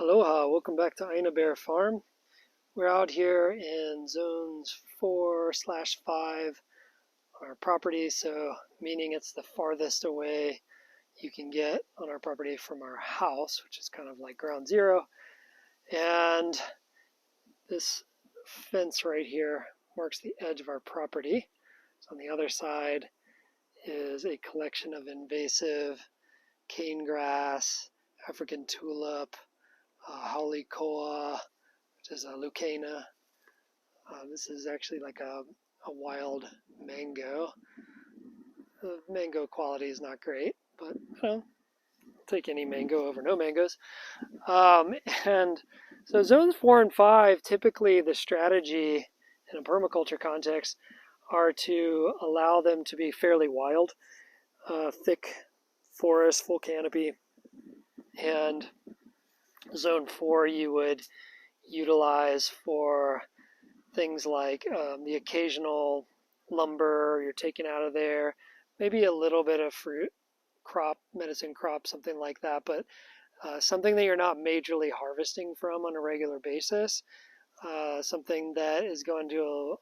Aloha, welcome back to Aina Bear Farm. We're out here in zones 4/5, our property, so meaning it's the farthest away you can get on our property from our house, which is kind of like ground zero. And this fence right here marks the edge of our property. So on the other side is a collection of invasive cane grass, African tulip, Hawai'i, which is a lucana. This is actually like a wild mango. The mango quality is not great, but I'll take any mango over no mangoes. And so zones 4 and 5, typically the strategy in a permaculture context are to allow them to be fairly wild, thick forest, full canopy, and Zone 4 you would utilize for things like the occasional lumber you're taking out of there, maybe a little bit of fruit crop, medicine crop, something like that, but something that you're not majorly harvesting from on a regular basis, something that is going to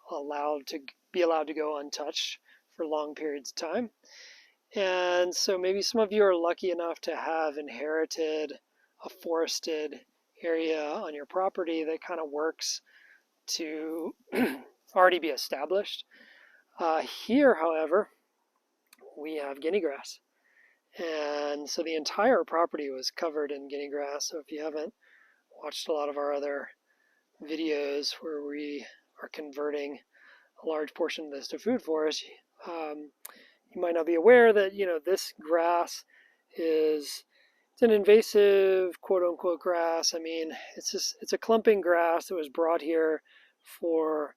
be allowed to go untouched for long periods of time. And so maybe some of you are lucky enough to have inherited a forested area on your property that kind of works to already be established. Here, however, we have guinea grass. And so the entire property was covered in guinea grass. So if you haven't watched a lot of our other videos where we are converting a large portion of this to food forest, you might not be aware that, this grass it's an invasive quote unquote grass. I mean, it's a clumping grass that was brought here for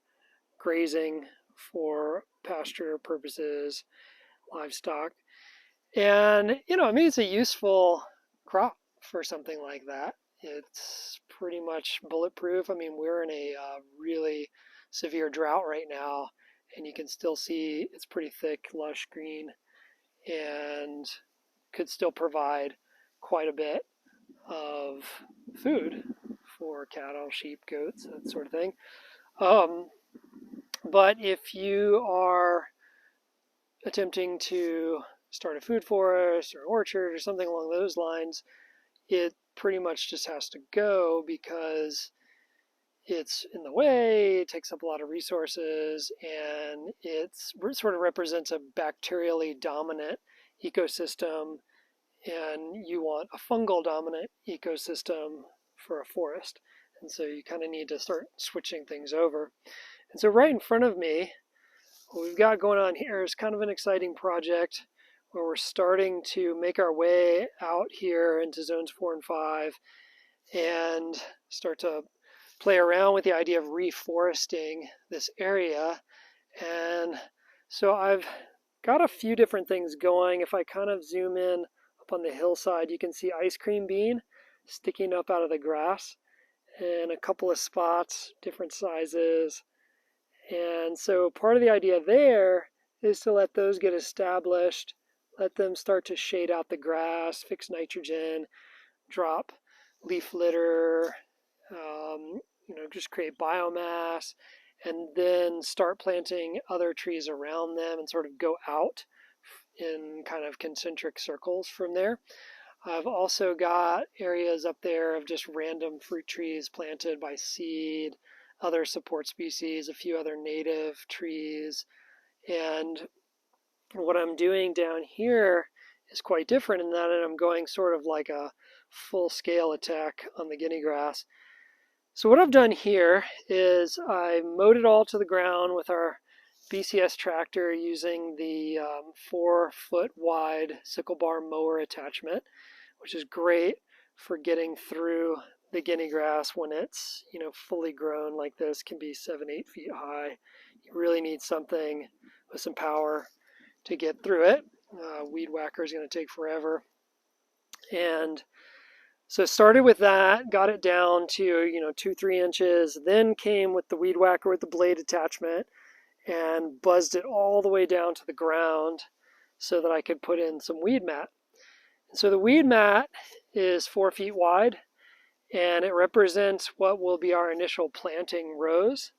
grazing, for pasture purposes, livestock. And, it's a useful crop for something like that. It's pretty much bulletproof. I mean, we're in a really severe drought right now, and you can still see it's pretty thick, lush green, and could still provide quite a bit of food for cattle, sheep, goats, that sort of thing. But if you are attempting to start a food forest or orchard or something along those lines, it pretty much just has to go because it's in the way, it takes up a lot of resources, and it sort of represents a bacterially dominant ecosystem, and you want a fungal dominant ecosystem for a forest. And so you kind of need to start switching things over. And so right in front of me, what we've got going on here is kind of an exciting project where we're starting to make our way out here into zones 4 and 5 and start to play around with the idea of reforesting this area. And so I've got a few different things going. If I kind of zoom in up on the hillside, you can see ice cream bean sticking up out of the grass in a couple of spots, different sizes. And so part of the idea there is to let those get established, let them start to shade out the grass, fix nitrogen, drop leaf litter, just create biomass, and then start planting other trees around them and sort of go out in kind of concentric circles from there. I've also got areas up there of just random fruit trees planted by seed, other support species, a few other native trees. And what I'm doing down here is quite different in that I'm going sort of like a full-scale attack on the guinea grass. So what I've done here is I mowed it all to the ground with our BCS tractor using the 4-foot wide sickle bar mower attachment, which is great for getting through the guinea grass when it's fully grown like this, can be 7-8 feet high. You really need something with some power to get through it. Weed whacker is going to take forever. And so started with that, got it down to 2-3 inches, then came with the weed whacker with the blade attachment and buzzed it all the way down to the ground so that I could put in some weed mat. And so the weed mat is 4 feet wide, and it represents what will be our initial planting rows.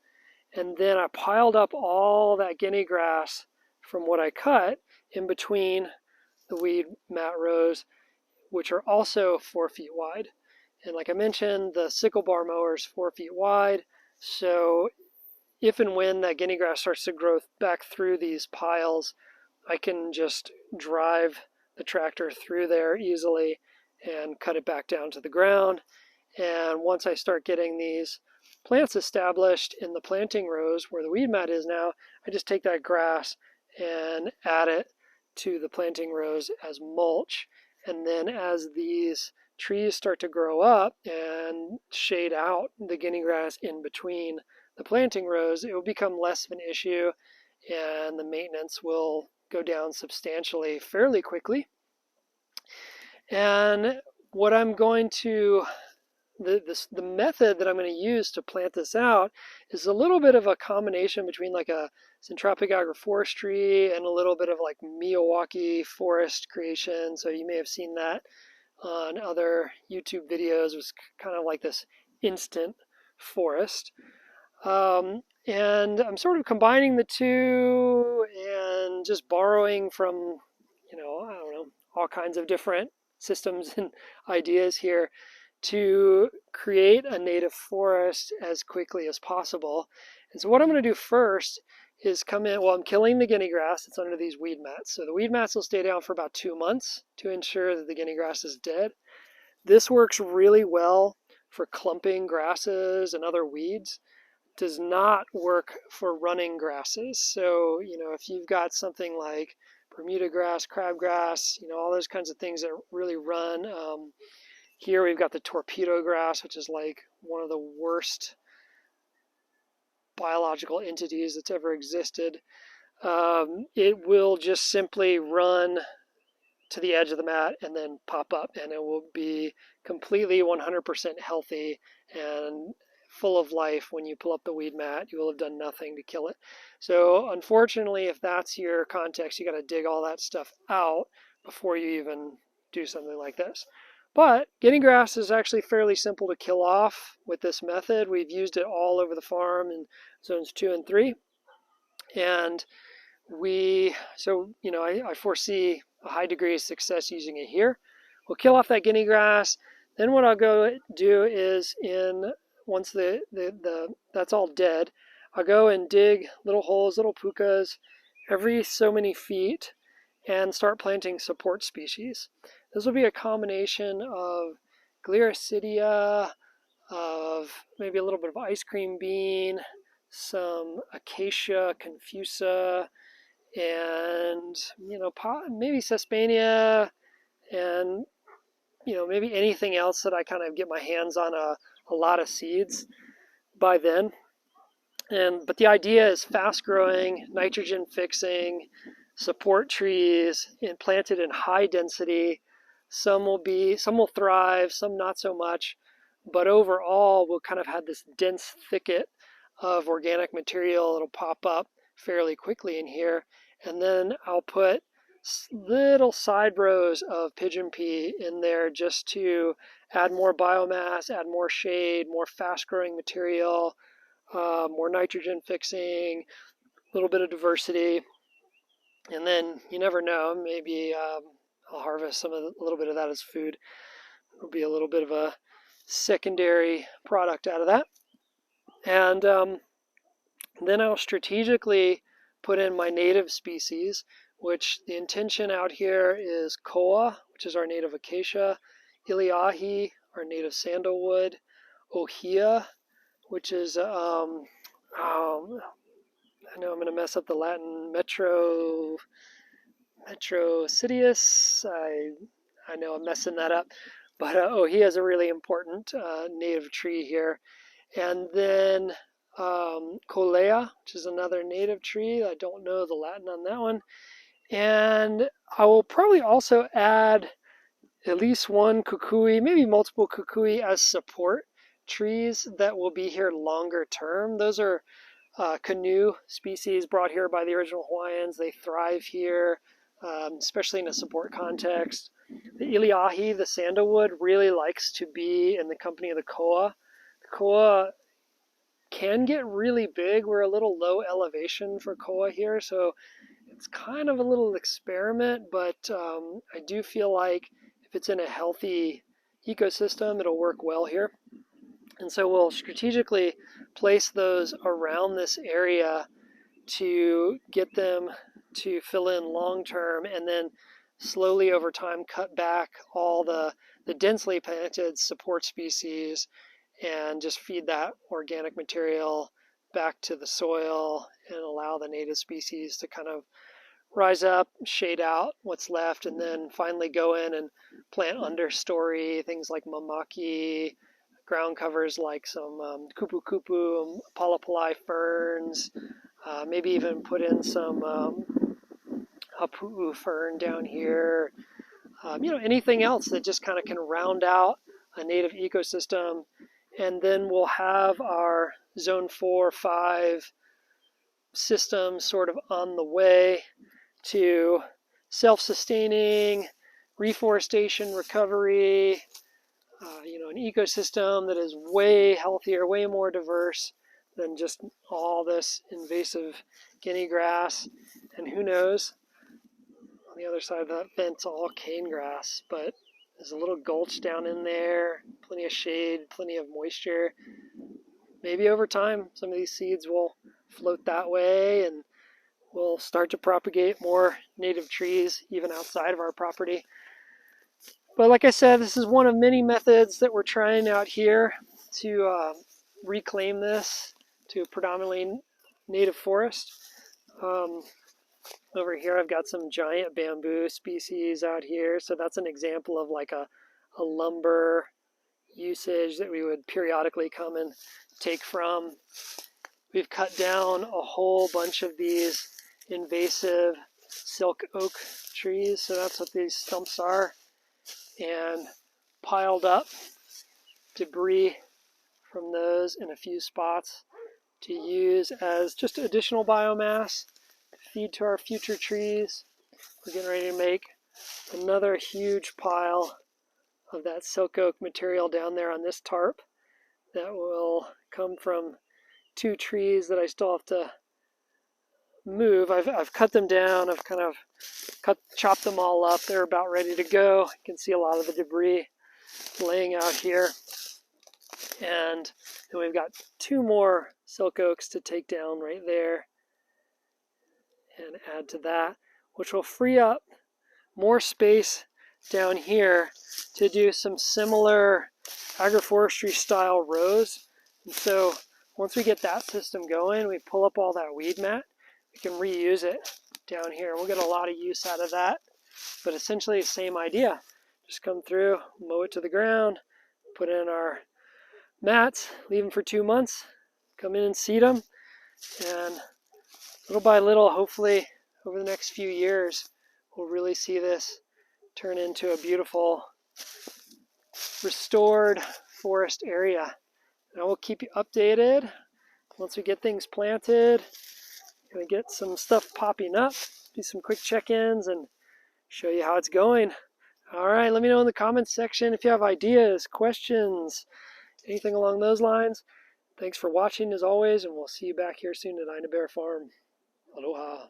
And then I piled up all that guinea grass from what I cut in between the weed mat rows, which are also 4 feet wide. And like I mentioned, the sickle bar mower is 4 feet wide. So if and when that guinea grass starts to grow back through these piles, I can just drive the tractor through there easily and cut it back down to the ground. And once I start getting these plants established in the planting rows where the weed mat is now, I just take that grass and add it to the planting rows as mulch. And then as these trees start to grow up and shade out the guinea grass in between the planting rows, it will become less of an issue and the maintenance will go down substantially fairly quickly. And what I'm going to the method that I'm going to use to plant this out is a little bit of a combination between like a Syntropic Agroforestry and a little bit of like Miyawaki forest creation. So you may have seen that on other YouTube videos. It was kind of like this instant forest. And I'm sort of combining the two and just borrowing from, I don't know, all kinds of different systems and ideas here to create a native forest as quickly as possible. And so what I'm going to do first is come in, well, I'm killing the guinea grass that's under these weed mats. So the weed mats will stay down for about 2 months to ensure that the guinea grass is dead. This works really well for clumping grasses and other weeds. Does not work for running grasses. So, if you've got something like Bermuda grass, crabgrass, all those kinds of things that really run. Here we've got the torpedo grass, which is like one of the worst biological entities that's ever existed. It will just simply run to the edge of the mat and then pop up, and it will be completely 100% healthy and full of life. When you pull up the weed mat, you will have done nothing to kill it. So unfortunately, if that's your context, you got to dig all that stuff out before you even do something like this. But guinea grass is actually fairly simple to kill off with this method. We've used it all over the farm in zones 2 and 3. And I foresee a high degree of success using it here. We'll kill off that guinea grass. Then what I'll go do is once that's all dead, I'll go and dig little holes, little pukas every so many feet and start planting support species. This will be a combination of glyricidia, of maybe a little bit of ice cream bean, some acacia confusa, and maybe sesbania, and maybe anything else that I kind of get my hands on a lot of seeds by then. But the idea is fast growing, nitrogen fixing, support trees and planted in high density. Some will thrive, some not so much, but overall we'll kind of have this dense thicket of organic material. It'll pop up fairly quickly in here, and then I'll put little side rows of pigeon pea in there just to add more biomass, add more shade, more fast growing material, more nitrogen fixing, a little bit of diversity. And then you never know, maybe I'll harvest a little bit of that as food. It'll be a little bit of a secondary product out of that. And then I'll strategically put in my native species, which the intention out here is koa, which is our native acacia, Iliahi, our native sandalwood, Ohiʻa, which is I know I'm going to mess up the Latin, Metrosidius. I know I'm messing that up, but Ohiʻa is a really important native tree here. And then Kolea, which is another native tree. I don't know the Latin on that one. And I will probably also add at least one kukui, maybe multiple kukui as support trees that will be here longer term. Those are canoe species brought here by the original Hawaiians. They thrive here, especially in a support context. The Iliahi, the sandalwood, really likes to be in the company of the koa. The koa can get really big. We're a little low elevation for koa here, so it's kind of a little experiment, but I do feel like if it's in a healthy ecosystem, it'll work well here. And so we'll strategically place those around this area to get them to fill in long term, and then slowly over time cut back all the densely planted support species and just feed that organic material back to the soil and allow the native species to kind of rise up, shade out what's left, and then finally go in and plant understory, things like mamaki, ground covers like some kupu-kupu, palapalai ferns, maybe even put in some hapu'u fern down here. Anything else that just kind of can round out a native ecosystem. And then we'll have our zone 4-5 system sort of on the way to self-sustaining, reforestation, recovery, an ecosystem that is way healthier, way more diverse than just all this invasive guinea grass. And who knows, on the other side of that fence, all cane grass, but there's a little gulch down in there, plenty of shade, plenty of moisture. Maybe over time, some of these seeds will float that way, and we'll start to propagate more native trees even outside of our property. But like I said, this is one of many methods that we're trying out here to reclaim this to a predominantly native forest. Over here I've got some giant bamboo species out here, so that's an example of like a lumber usage that we would periodically come and take from. We've cut down a whole bunch of these invasive silk oak trees, so that's what these stumps are, and piled up debris from those in a few spots to use as just additional biomass to feed to our future trees. We're getting ready to make another huge pile of that silk oak material down there on this tarp that will come from 2 trees that I still have to move. I've cut them down. I've kind of chopped them all up. They're about ready to go. You can see a lot of the debris laying out here. And then we've got 2 more silk oaks to take down right there and add to that, which will free up more space down here to do some similar agroforestry style rows. And so once we get that system going, we pull up all that weed mat, we can reuse it down here. We'll get a lot of use out of that, but essentially same idea. Just come through, mow it to the ground, put in our mats, leave them for 2 months, come in and seed them, and little by little, hopefully over the next few years, we'll really see this turn into a beautiful restored forest area. And I will keep you updated once we get things planted. Gonna get some stuff popping up, do some quick check-ins and show you how it's going. All right, let me know in the comments section if you have ideas, questions, anything along those lines. Thanks for watching as always, and we'll see you back here soon at Aina Bear Farm. Aloha.